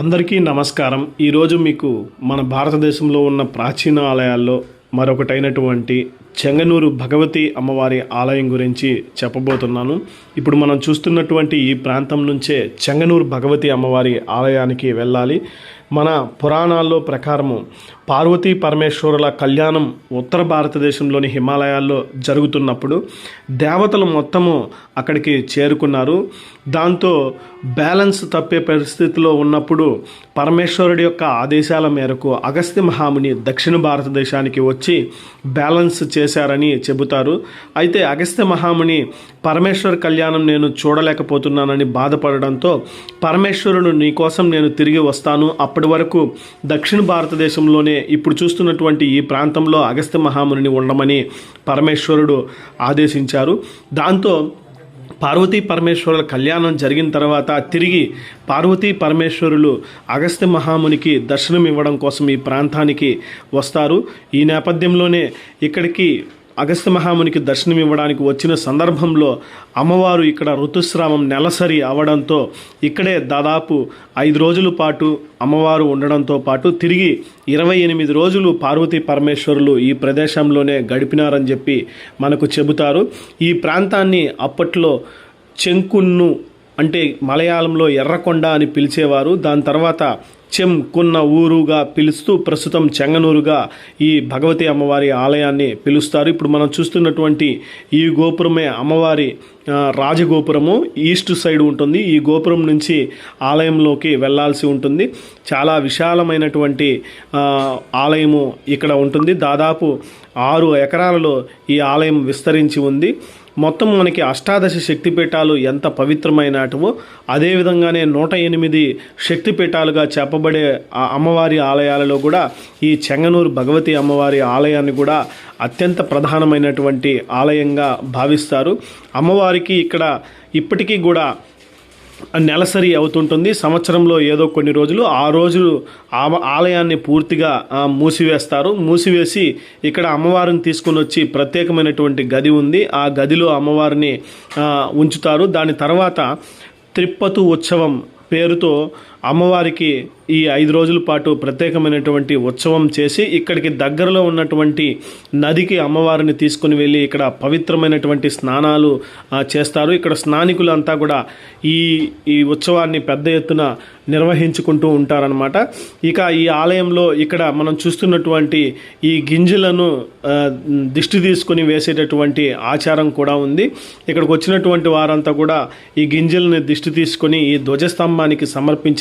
అందరికీ నమస్కారం. ఈరోజు మీకు మన భారతదేశంలో ఉన్న ప్రాచీన ఆలయాల్లో మరొకటైనటువంటి చెంగనూరు భగవతి అమ్మవారి ఆలయం గురించి చెప్పబోతున్నాను. ఇప్పుడు మనం చూస్తున్నటువంటి ఈ ప్రాంతం నుంచే చెంగనూరు భగవతి అమ్మవారి ఆలయానికి వెళ్ళాలి. మన పురాణాల్లో ప్రకారము పార్వతీ పరమేశ్వరుల కళ్యాణం ఉత్తర భారతదేశంలోని హిమాలయాల్లో జరుగుతున్నప్పుడు దేవతలు మొత్తము అక్కడికి చేరుకున్నారు. దాంతో బ్యాలెన్స్ తప్పే పరిస్థితిలో ఉన్నప్పుడు పరమేశ్వరుడి యొక్క ఆదేశాల మేరకు అగస్త్య మహాముని దక్షిణ భారతదేశానికి వచ్చి బ్యాలెన్స్ చేశారని చెబుతారు. అయితే అగస్త్య మహాముని పరమేశ్వర కళ్యాణం నేను చూడలేకపోతున్నానని బాధపడడంతో పరమేశ్వరుడు నీ కోసం నేను తిరిగి వస్తాను, అప్పటి వరకు దక్షిణ భారతదేశంలోనే ఇప్పుడు చూస్తున్నటువంటి ఈ ప్రాంతంలో అగస్త్య మహామునిని ఉండమని పరమేశ్వరుడు ఆదేశించారు. దాంతో పార్వతీ పరమేశ్వరుల కళ్యాణం జరిగిన తర్వాత తిరిగి పార్వతీ పరమేశ్వరులు అగస్త్య మహామునికి దర్శనం ఇవ్వడం కోసం ఈ ప్రాంతానికి వస్తారు. ఈ నేపథ్యంలోనే ఇక్కడికి అగస్త్య మహామునికి దర్శనం ఇవ్వడానికి వచ్చిన సందర్భంలో అమ్మవారు ఇక్కడ ఋతుస్రావం నెలసరి అవడంతో ఇక్కడే దాదాపు 5 రోజుల పాటు అమ్మవారు ఉండడంతో పాటు తిరిగి 28 రోజులు పార్వతీ పరమేశ్వరులు ఈ ప్రదేశంలోనే గడిపినారని చెప్పి మనకు చెబుతారు. ఈ ప్రాంతాన్ని అప్పట్లో చెంకున్ను అంటే మలయాళంలో ఎర్రకొండ అని పిలిచేవారు. దాని తర్వాత చెంకున్న ఊరుగా పిలుస్తూ ప్రస్తుతం చెంగనూరుగా ఈ భగవతి అమ్మవారి ఆలయాన్ని పిలుస్తారు. ఇప్పుడు మనం చూస్తున్నటువంటి ఈ గోపురమే అమ్మవారి రాజగోపురము. ఈస్ట్ సైడ్ ఉంటుంది. ఈ గోపురం నుంచి ఆలయంలోకి వెళ్ళాల్సి ఉంటుంది. చాలా విశాలమైనటువంటి ఆలయము ఇక్కడ ఉంటుంది. దాదాపు 6 ఎకరాలలో ఈ ఆలయం విస్తరించి ఉంది. మొత్తం మనకి అష్టాదశ శక్తిపీఠాలు ఎంత పవిత్రమైనటువో అదేవిధంగానే 108 శక్తిపీఠాలుగా చెప్పబడే ఆ అమ్మవారి ఆలయాలలో కూడా ఈ చెంగనూరు భగవతి అమ్మవారి ఆలయాన్ని కూడా అత్యంత ప్రధానమైనటువంటి ఆలయంగా భావిస్తారు. అమ్మవారికి ఇక్కడ ఇప్పటికీ కూడా నెలసరి అవుతుంటుంది. సంవత్సరంలో ఏదో కొన్ని రోజులు ఆ రోజులు ఆలయాన్ని పూర్తిగా మూసివేస్తారు. మూసివేసి ఇక్కడ అమ్మవారిని తీసుకొని వచ్చి ప్రత్యేకమైనటువంటి గది ఉంది. ఆ గదిలో అమ్మవారిని ఉంచుతారు. దాని తర్వాత త్రిప్పతు ఉత్సవం పేరుతో అమ్మవారికి ఈ 5 రోజుల పాటు ప్రత్యేకమైనటువంటి ఉత్సవం చేసి ఇక్కడికి దగ్గరలో ఉన్నటువంటి నదికి అమ్మవారిని తీసుకుని వెళ్ళి ఇక్కడ పవిత్రమైనటువంటి స్నానాలు చేస్తారు. ఇక్కడ స్నానికులంతా కూడా ఈ ఉత్సవాన్ని పెద్ద ఎత్తున నిర్వహించుకుంటూ ఉంటారనమాట. ఇక ఈ ఆలయంలో ఇక్కడ మనం చూస్తున్నటువంటి ఈ గింజలను దిష్టి తీసుకుని వేసేటటువంటి ఆచారం కూడా ఉంది. ఇక్కడికి వచ్చినటువంటి వారంతా కూడా ఈ గింజలను దిష్టి తీసుకొని ఈ ధ్వజస్తంభానికి సమర్పించి